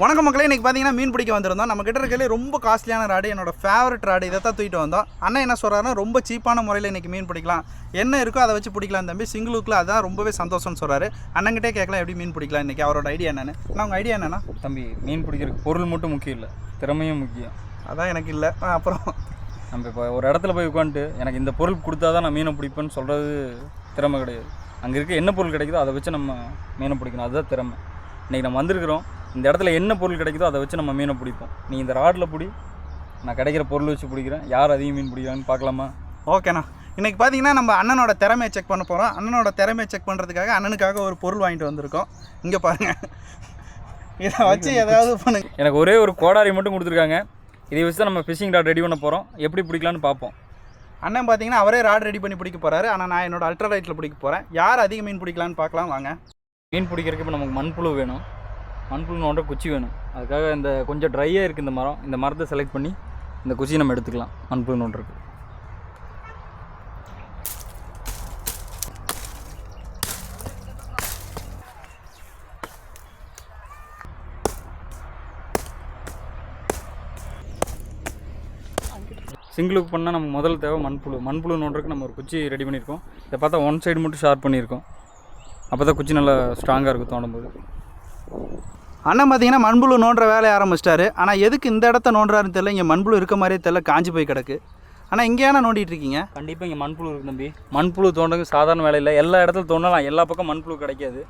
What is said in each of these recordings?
வணக்கம் மக்களே, இன்றைக்கி பார்த்தீங்கன்னா மீன் பிடிக்க வந்திருந்தோம். நம்ம கிட்ட இருக்கிறதுலே ரொம்ப காஸ்ட்லியான ராடு, என்னோட ஃபேவரட் ராடு. இதை தான் தூக்கிட்டு வந்தோம். அண்ணன் என்ன சொல்கிறாருன்னா, ரொம்ப சீப்பான முறையில் இன்றைக்கி மீன் பிடிக்கலாம், என்ன இருக்கோ அதை வச்சு பிடிக்கலாம் தம்பி, சிங்கிளுக்குள்ள அதான் ரொம்பவே சந்தோஷம்னு சொல்கிறாரு. அண்ணன்கிட்டே கேட்கலாம் எப்படி மீன் பிடிக்கலாம் இன்றைக்கி, அவரோட ஐடியா என்னென்னு. ஆனால் உங்கள் ஐடியா என்னென்னா, தம்பி மீன் பிடிக்கிறதுக்கு பொருள் மட்டும் முக்கியம் இல்லை, திறமையும் முக்கியம். அதான் எனக்கு இல்லை. அப்புறம் நம்ம இப்போ ஒரு இடத்துல போய் உட்காந்துட்டு எனக்கு இந்த பொருள் கொடுத்தா தான் நான் மீனை பிடிப்பேன்னு சொல்கிறது திறமை கிடையாது. அங்கே இருக்க என்ன பொருள் கிடைக்குதோ அதை வச்சு நம்ம மீனை பிடிக்கணும், அதுதான் திறமை. இன்றைக்கி நம்ம வந்திருக்கிறோம், இந்த இடத்துல என்ன பொருள் கிடைக்குதோ அதை வச்சு நம்ம மீனை பிடிப்போம். நீ இந்த ராடில் பிடி, நான் கிடைக்கிற பொருள் வச்சு பிடிக்கிறேன், யார் அதிகம் மீன் பிடிக்கிறாங்கன்னு பார்க்கலாமா? ஓகேண்ணா. இன்றைக்கி பார்த்தீங்கன்னா நம்ம அண்ணனோட திறமையை செக் பண்ண போகிறோம். அண்ணனோட திறமையை செக் பண்ணுறதுக்காக அண்ணனுக்காக ஒரு பொருள் வாங்கிட்டு வந்திருக்கோம். இங்கே பாருங்கள், இதை வச்சு ஏதாவது பண்ணுங்க. எனக்கு ஒரே ஒரு கோடாரி மட்டும் கொடுத்துருக்காங்க, இதை வச்சு தான் நம்ம ஃபிஷிங் ராட் ரெடி பண்ண போகிறோம். எப்படி பிடிக்கலான்னு பார்ப்போம். அண்ணன் பார்த்தீங்கன்னா அவரே ராட் ரெடி பண்ணி பிடிக்க போகிறாரு. ஆனால் நான் என்னோட அல்ட்ரா லைட்டில் பிடிக்க போகிறேன். யார் அதிக மீன் பிடிக்கலான்னு பார்க்கலாம் வாங்க. மீன் பிடிக்கிறதுக்கு இப்போ நமக்கு மண்புழு வேணும், மண்புழு நோண்ட குச்சி வேணும். அதுக்காக இந்த கொஞ்சம் ட்ரையாக இருக்குது இந்த மரம், இந்த மரத்தை செலக்ட் பண்ணி இந்த குச்சியை நம்ம எடுத்துக்கலாம் மண்புழு நோண்டுறதுக்கு. சிங்கிளுக்கு பண்ணால் நம்ம முதல்ல தேவை மண்புழு நோண்டுறதுக்கு நம்ம ஒரு குச்சி ரெடி பண்ணியிருக்கோம். இதை பார்த்தா ஒன் சைடு மட்டும் ஷார்ப் பண்ணியிருக்கோம், அப்போ தான் குச்சி நல்லா ஸ்ட்ராங்காக இருக்கும் தோண்டும்போது. அண்ணன் பார்த்தீங்கன்னா மண்புழு நோண்டுற வேலையை ஆரம்பிச்சிட்டாரு. ஆனால் எதுக்கு இந்த இடத்த நோண்டுறாருன்னு தெரியல. இங்கே மண்புழு இருக்க மாதிரியே தெரியல, காஞ்சி போய் கிடக்கு. ஆனால் இங்கேயான நோண்டிகிட்டு இருக்கீங்க? கண்டிப்பாக இங்கே மண்புழு இருக்குது தம்பி. மண்புழு தோண்டுறது சாதாரண வேலை இல்லை, எல்லா இடத்துல தோண்டலாம், எல்லா பக்கம் மண்புழு கிடைக்காது.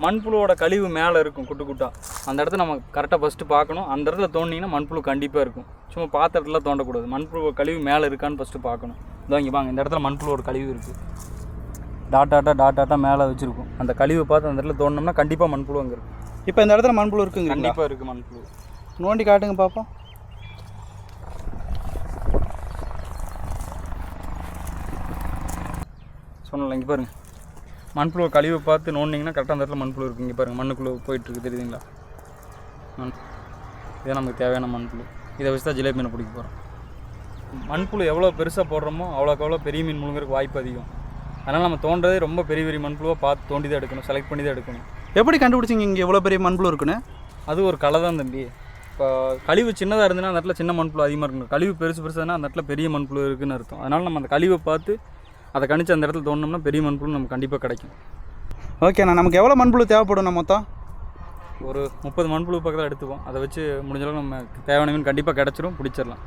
மண்புழுவோட கழிவு மேலே இருக்கும் குட்டு குட்டாக, அந்த இடத்த நம்ம கரெக்டாக ஃபஸ்ட்டு பார்க்கணும். அந்த இடத்துல தோண்டிங்கன்னா மண்புழு கண்டிப்பாக இருக்கும், சும்மா பார்த்த இடத்துல தோண்டக்கூடாது. மண்புழு கழிவு மேலே இருக்கான்னு ஃபஸ்ட்டு பார்க்கணும். இதோ இங்கே வாங்க, இந்த இடத்துல மண்புழுவோட கழிவு இருக்குது, டாட்டாக மேலே வச்சுருக்கும். அந்த கழிவை பார்த்து அந்த இடத்துல தோண்டினோம்னா கண்டிப்பாக மண்புழு அங்கே இருக்கும். இப்போ இந்த இடத்துல மண்புழு இருக்குங்க? கண்டிப்பாக இருக்குது மண்புழு. நோண்டி காட்டுங்க பார்ப்போம். சொன்னல இங்கே பாருங்கள், மண்புழு கழிவை பார்த்து நோண்டிங்கன்னா கரெக்டாக அந்த இடத்துல மண்புழு இருக்குது. இங்கே பாருங்கள், மண்ணுக்குள்ளே போயிட்டுருக்கு, தெரியுதுங்களா? இதே நமக்கு தேவையான மண்புழு. இதை வச்சு தான் ஜிலேபி மீனை பிடிக்க போகிறோம். மண்புழு எவ்வளோ பெருசாக போடுறோமோ அவ்வளோக்கு எவ்வளோ பெரிய மீன் முழுங்கிறதுக்கு வாய்ப்பு அதிகம். அதனால் நம்ம தோன்றதே ரொம்ப பெரிய பெரிய மண்புழுவாக பார்த்து தோண்டி தான் எடுக்கணும், செலக்ட் பண்ணி தான் எடுக்கணும். எப்படி கண்டுபிடிச்சிங்க இங்கே எவ்வளோ பெரிய மண்புழு இருக்குன்னு? அது ஒரு கலை தான் தம்பி. இப்போ கழிவு சின்னதாக இருந்ததுன்னா அந்த இடத்துல சின்ன மண்புழு அதிகமாக இருக்கணும், கழிவு பெருசுனா அந்த இடத்துல பெரிய மண்புழு இருக்குதுன்னு அர்த்தம். அதனால் நம்ம அந்த கழிவை பார்த்து அதை கணிச்சு அந்த இடத்துல தோணுனோம்னா பெரிய மண்புழு நமக்கு கண்டிப்பாக கிடைக்கும். ஓகேண்ணா. நமக்கு எவ்வளோ மண்புழு தேவைப்படும்? நம்ம மொத்தம் ஒரு 30 மண்புழு பக்கத்தில் எடுத்துப்போம். அதை வச்சு முடிஞ்சளவு நம்ம தேவையான மீன் கண்டிப்பாக கிடச்சிரும், பிடிச்சிடலாம்.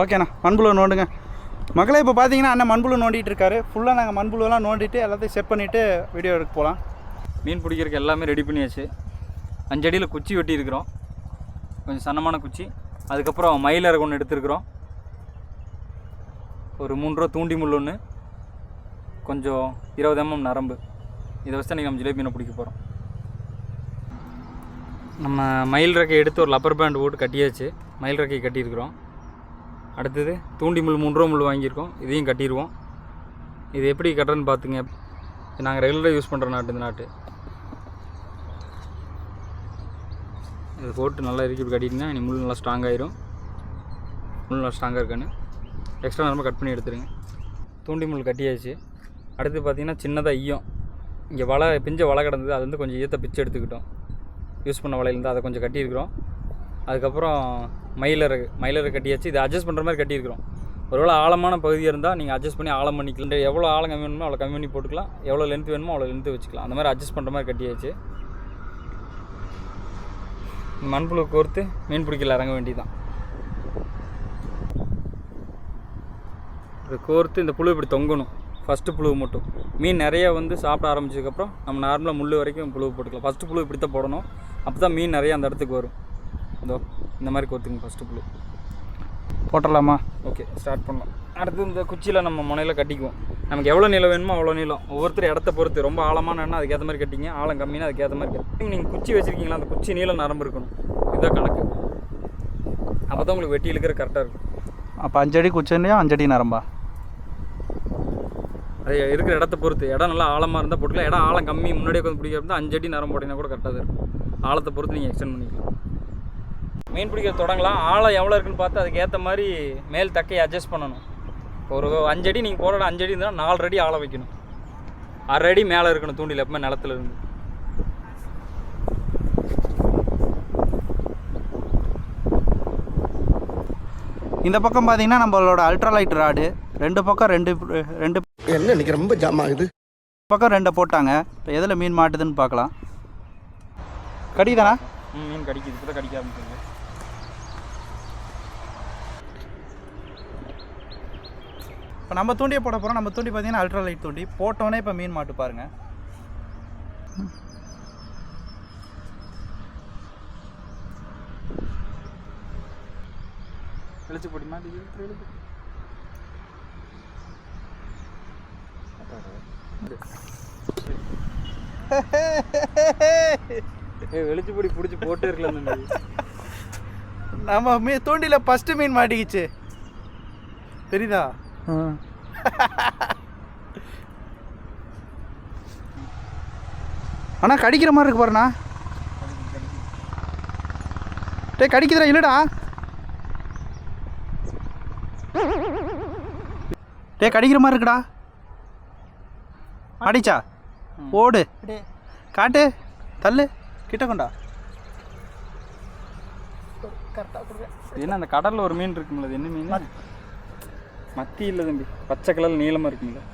ஓகேண்ணா, மண்புழு நோண்டுங்க. மக்களே இப்போ பார்த்தீங்கன்னா அண்ணன் மண்புழு நோண்டிகிட்டு இருக்காரு. ஃபுல்லாக நாங்கள் மண்புழுவெல்லாம் நோண்டிட்டு எல்லாத்தையும் செட் பண்ணிவிட்டு வீடியோ எடுக்க போகலாம். மீன் பிடிக்கிறதுக்கு எல்லாமே ரெடி பண்ணியாச்சு. 5 அடியில் குச்சி வெட்டியிருக்கிறோம், கொஞ்சம் சன்னமான குச்சி. அதுக்கப்புறம் மயிலரை ஒன்று எடுத்துருக்குறோம், ஒரு 3 ரூபா தூண்டி முள் ஒன்று, கொஞ்சம் 20 mm நரம்பு. இதை வச்சு தான் நம்ம ஜிலேபி மீனை பிடிக்க போகிறோம். நம்ம மயில் ரெக்கை எடுத்து ஒரு லப்பர் பேண்ட் போட்டு கட்டியாச்சு, மயில் ரெக்கையை கட்டியிருக்கிறோம். அடுத்தது தூண்டி முள் 3 ரூபா முள் வாங்கியிருக்கோம், இதையும் கட்டிடுவோம். இது எப்படி கட்டுறதுன்னு பார்த்துங்க. நாங்கள் ரெகுலராக யூஸ் பண்ணுற நாட்டு, இந்த நாட்டு. இது போட்டு நல்லா இறுக்கி கட்டிட்டிங்கன்னா இனி முள் நல்லா ஸ்ட்ராங் ஆயிரும். முள் நல்லா ஸ்ட்ராங்காக இருக்கான்னு எக்ஸ்ட்ரா நேரமாக கட் பண்ணி எடுத்துருங்க. தூண்டி முள் கட்டியாச்சு. அடுத்து பார்த்திங்கன்னா சின்னதாக ஈயம், இங்கே வலை பிஞ்ச வலை கிடந்தது, அது வந்து கொஞ்சம் ஈயத்தை பிச்சு எடுத்துக்கிட்டோம். யூஸ் பண்ண வலையிலேருந்து அதை கொஞ்சம் கட்டியிருக்கிறோம். அதுக்கப்புறம் மயிலரை கட்டியாச்சு. இதை அட்ஜஸ்ட் பண்ணுற மாதிரி கட்டியிருக்கிறோம். ஒருவேளை ஆழமான பகுதியாக இருந்தால் நீங்கள் அட்ஜஸ்ட் பண்ணி ஆழம் பண்ணிக்கலாம். எவ்வளோ ஆழம் கம்மி வேணுமோ அவ்வளோ கம்மி பண்ணி போட்டுக்கலாம், எவ்வளோ லென்த் வேணுமோ அவ்வளோ லென்த்து வச்சுக்கலாம். அந்த மாதிரி அட்ஜஸ்ட் பண்ணுற மாதிரி கட்டியாச்சு. மண்புழு கோர்த்து மீன் பிடிக்கல இறங்க வேண்டியதுதான். இது கோர்த்து இந்த புழு இப்படி தொங்கணும், ஃபஸ்ட்டு புழு மட்டும். மீன் நிறைய வந்து சாப்பிட ஆரம்பிச்சதுக்கப்புறம் நம்ம நார்மலாக முள் வரைக்கும் புழு போட்டுக்கலாம். ஃபஸ்ட்டு புழு இப்படி தான் போடணும், அப்போ தான் மீன் நிறைய அந்த இடத்துக்கு வரும். இதோ இந்த மாதிரி கோர்த்துங்க ஃபஸ்ட்டு புழு போட்டலாமா? ஓகே, ஸ்டார்ட் பண்ணலாம். அடுத்து இந்த குச்சியில் நம்ம முனையில் கட்டிக்குவோம். நமக்கு எவ்வளோ நீளம் வேணுமோ அவ்வளோ நீளம், ஒவ்வொருத்தர் இடத்த பொறுத்து. ரொம்ப ஆழமான எண்ணம் அதுக்கேற்ற மாதிரி கட்டிங்க, ஆழம் கம்மினா அதுக்கேற்ற மாதிரி கட்டி. நீங்கள் குச்சி வச்சுருக்கீங்களா, அந்த குச்சி நீளம் நரம்பு இருக்கணும், இதுதான் கணக்கு. அப்போ தான் உங்களுக்கு வெட்டி இழுக்கிற கரெக்டாக இருக்கும். அப்போ 5 அடி குச்சியா 5 அடி நரம்பா? அது இருக்கிற இடத்த பொறுத்து. இடம் நல்லா ஆழமாக இருந்தால் போட்டுக்கலாம், இடம் ஆழம் கம்மி முன்னாடியே கொஞ்சம் பிடிக்கிறதா 5 அடி நரம்பு போட்டிங்கன்னா கூட கரெக்டாக தான் இருக்கும். ஆழத்தை பொறுத்து நீங்கள் எக்ஸ்டெண்ட் பண்ணிக்கலாம். மீன் பிடிக்க தொடங்கலாம். ஆழம் எவ்வளோ இருக்குன்னு பார்த்து அதுக்கு ஏற்ற மாதிரி மேல் தக்கையை அட்ஜஸ்ட் பண்ணணும். ஒரு 5 அடி நீங்கள் போகிற 5 அடி இருந்தால் 4 அடி ஆழம் வைக்கணும், 6 அடி மேலே இருக்கணும் தூண்டில் எப்பவுமே நிலத்துல இருந்து. இந்த பக்கம் பார்த்தீங்கன்னா நம்மளோட அல்ட்ராலைட் ராடு ரெண்டு பக்கம் ரெண்டு என்ன இன்னைக்கு ரொம்ப ஜாம் ஆகுது. பக்கம் ரெண்டை போட்டாங்க. இப்போ எதில் மீன் மாட்டுதுன்னு பார்க்கலாம். கடிதானா? மீன் கடிக்குது, இப்போ தான் கடிக்க ஆரம்பிச்சுங்க. இப்போ நம்ம தூண்டியை போட போகிறோம். நம்ம தூண்டி பார்த்தீங்கன்னா அல்ட்ராலைட் தூண்டி போட்டோன்னே இப்போ மீன் மாட்டு பாருங்க. வெளிச்சு போடி மாட்டி வெளிச்சு பொடி பிடிச்சி போட்டே இருக்கலாம் தம்பி. நம்ம தூண்டியில் ஃபஸ்ட்டு மீன் மாட்டிக்கிச்சு தெரியுதா? அண்ணா கடிக்கிற மாதிரி இருக்கு பாருண்ணா. டே கடிக்குதுடா, இல்லைடா. டே கடிக்கிற மாதிரி இருக்குடா. அடிச்சா ஓடு, காட்டு, தள்ளு, கிட்ட கொண்டா. என்ன அந்த கடலில் ஒரு மீன் இருக்குங்களா? அது என்ன மீன்? மத்தி இல்லை தம்பி, பச்சை கலர் நீளமாக இருக்குங்களா?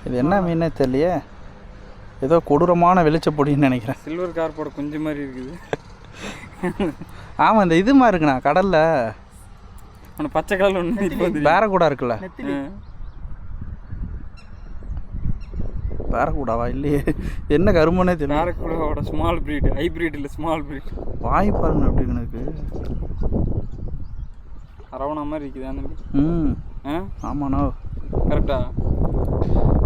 இது என்ன மீனே தெரியலையே. ஏதோ கொடூரமான வெளிச்சப்பொடின்னு நினைக்கிறேன். சில்வர் கார்ப்போட குஞ்சு மாதிரி இருக்குது. ஆமாம், இந்த இது மாதிரி இருக்குண்ணா கடலில். ஆனால் பச்சை கலர் ஒன்று வேற கூட இருக்குல்ல. பேரக்கூடாவா இல்லையே, என்ன கருமனே தெரியல. பேரக்கூடாவோட ஸ்மால் ப்ரீட், ஹைப்ரிட் இல்லை ஸ்மால் ப்ரீட். வாய் பாருங்க அப்படி எனக்கு அரவணா மாதிரி இருக்குதா தம்பி? ஆமாண்ணா கரெக்டா.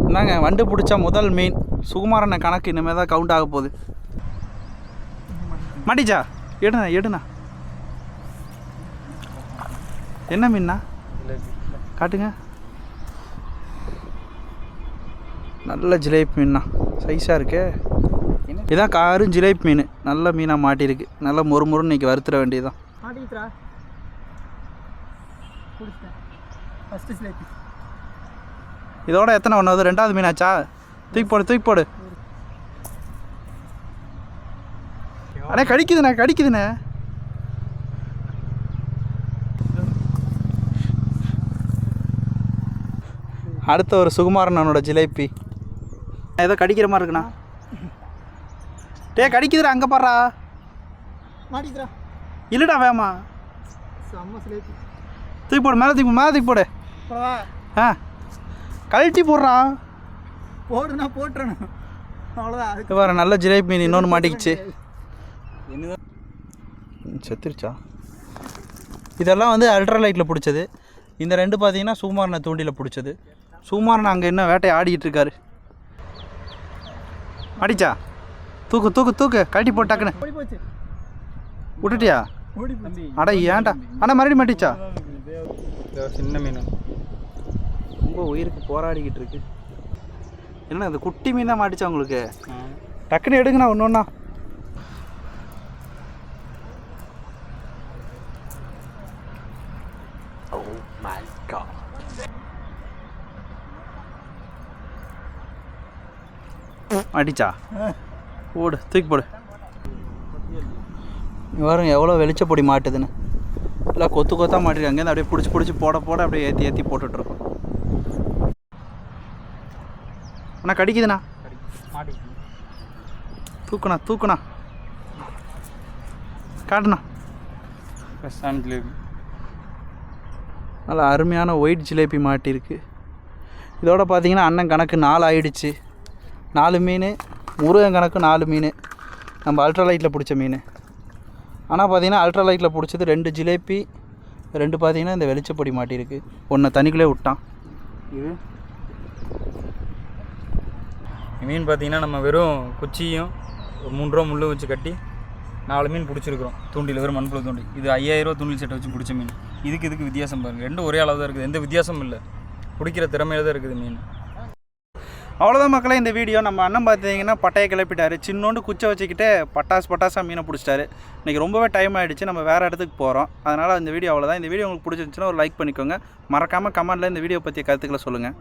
இந்தாங்க வண்டு பிடிச்சா முதல் மீன். சுகுமாரண்ண கணக்கு இனிமேல் தான் கவுண்ட் ஆக போகுது. மாட்டிச்சா? எடுண்ணா. என்ன மீன்னா காட்டுங்க. நல்ல ஜிலேபி மீன்னா, சைஸாக இருக்கே. இதான் காரும் ஜிலேபி மீன். நல்ல மீனாக மாட்டியிருக்கு. நல்லா மொறுமொறுன்னு இன்றைக்கி வறுத்துற வேண்டியதுதான். இதோட எத்தனை ஒன்று வருது? ரெண்டாவது மீனாச்சா? தூக்கி போடு. அண்ணே கடிக்குதுண்ணே. அடுத்த ஒரு சுகுமாரனோட ஜிலேபி. ஏதோ கடிக்கிற மாதிரி இருக்குண்ணா. டே கடிக்குதுடா, அங்கே பாடுறா. இல்லைடா வேமா. தூக்கி போடு, மேலே தூக்கி போடு. ஆ கழட்டி போடுறா. போடுனா போட்டுறேன் அவ்வளோதான். வேறு நல்ல ஜிலேபி மீன் இன்னொன்று மாட்டிக்கிச்சு. செத்துருச்சா? இதெல்லாம் வந்து அல்ட்ராலைட்டில் பிடிச்சது. இந்த ரெண்டு பார்த்தீங்கன்னா சுகுமாரனை தூண்டியில் பிடிச்சது. சுகுமாரன் அங்கே இன்னும் வேட்டையை ஆடிக்கிட்டு இருக்காரு. அடிச்சா? தூக்கு கழட்டி போட்டாக்குன்னு விட்டுட்டியா? அடா ஏன்டா அண்ணா மறுபடியும் மாட்டிச்சா? சின்ன மீன் ரொம்ப உயிருக்கு போராடிக்கிட்டு இருக்கு. என்ன அந்த குட்டி மீன் தான் மாட்டிச்சா உங்களுக்கு? டக்குன்னு எடுங்கண்ணா ஒன்று. அடிச்சா? ஓடு, தூக்கி போடு. வரும் எவ்வளோ வெளிச்சப்பொடி மாட்டுதுன்னு. இல்லை கொத்தாக மாட்டிருக்காங்க. அங்கேருந்து அப்படியே பிடிச்சி போட அப்படியே ஏற்றி போட்டுட்ருக்கோம். அண்ணா கடிக்குதுண்ணா. தூக்குண்ணா காட்டுண்ணா. ஜிலேபி நல்லா அருமையான ஒயிட் ஜிலேபி மாட்டிருக்கு. இதோட பார்த்தீங்கன்னா அண்ணன் கணக்கு 4 ஆயிடுச்சு. 4 மீன், முருகன் கணக்கு 4 மீன். நம்ம அல்ட்ராலைட்டில் பிடிச்ச மீன். ஆனால் பார்த்தீங்கன்னா அல்ட்ராலைட்டில் பிடிச்சது 2 ஜிலேபி, 2 பார்த்தீங்கன்னா இந்த வெளிச்சப்பொடி மாட்டியிருக்கு. ஒன்றை தண்ணிக்குள்ளே விட்டான். இது மீன் பார்த்தீங்கன்னா நம்ம வெறும் குச்சியும் ஒரு 3 ரூபா முள்ளு வச்சு கட்டி 4 மீன் பிடிச்சிருக்கிறோம் தூண்டில், வெறும் மண்புழு தூண்டி. இது 5000 ரூபா தூண்டில் செட்டை வச்சு பிடிச்ச மீன். இதுக்கு வித்தியாசம் பாருங்கள். ரெண்டும் ஒரே அளவு தான் இருக்குது, எந்த வித்தியாசமும் இல்லை. பிடிக்கிற திறமையில தான் இருக்குது மீன். அவ்வளோதான் மக்களே இந்த வீடியோ. நம்ம அண்ணன் பார்த்தீங்கன்னா பட்டையை கிளப்பிட்டாரு. சின்னோண்டு குச்சை வச்சுக்கிட்டு பட்டாசாக மீனை பிடிச்சிட்டாரு. இன்றைக்கி ரொம்பவே டைம் ஆகிடுச்சு, நம்ம வேறு இடத்துக்கு போகிறோம். அதனால் இந்த வீடியோ அவ்வளோதான். இந்த வீடியோ உங்களுக்கு பிடிச்சிருந்துச்சுன்னா ஒரு லைக் பண்ணிக்கோங்க. மறக்காமல் கமெண்ட்டில் இந்த வீடியோ பற்றிய கருத்துக்களை சொல்லுங்கள்.